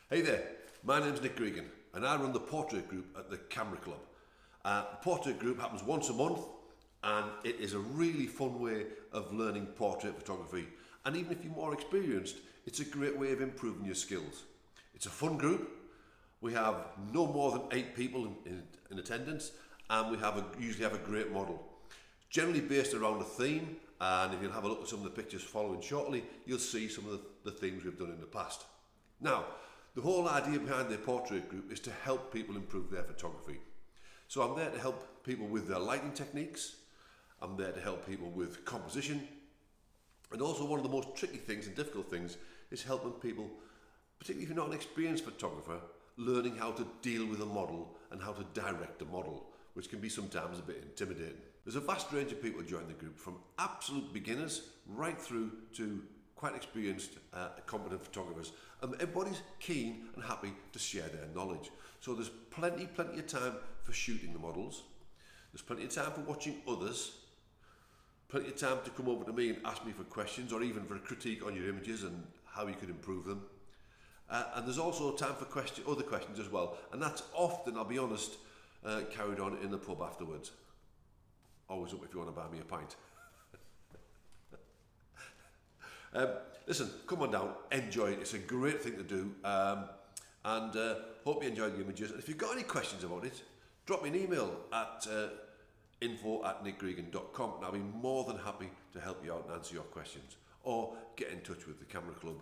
Hey there, my name's Nick Gregan and I run the portrait group at the Camera Club. The portrait group happens once a month and it is a really fun way of learning portrait photography, and even if you're more experienced, it's a great way of improving your skills. It's a fun group. We have no more than 8 people in attendance, and we usually have a great model. Generally based around a theme, and if you'll have a look at some of the pictures following shortly, you'll see some of the themes we've done in the past. Now, the whole idea behind the portrait group is to help people improve their photography. So I'm there to help people with their lighting techniques, I'm there to help people with composition, and also one of the most tricky things and difficult things is helping people, particularly if you're not an experienced photographer, learning how to deal with a model and how to direct a model, which can be sometimes a bit intimidating. There's a vast range of people who join the group, from absolute beginners right through to quite experienced, competent photographers, and everybody's keen and happy to share their knowledge. So there's plenty of time for shooting the models, there's plenty of time for watching others, plenty of time to come over to me and ask me for questions or even for a critique on your images and how you could improve them. And there's also time for other questions as well, and that's often, I'll be honest, carried on in the pub afterwards. Always up if you want to buy me a pint. Listen, come on down, enjoy it. It's a great thing to do, and hope you enjoy the images. And if you've got any questions about it, drop me an email at info@nickgregan.com, and I'll be more than happy to help you out and answer your questions. Or get in touch with the Camera Club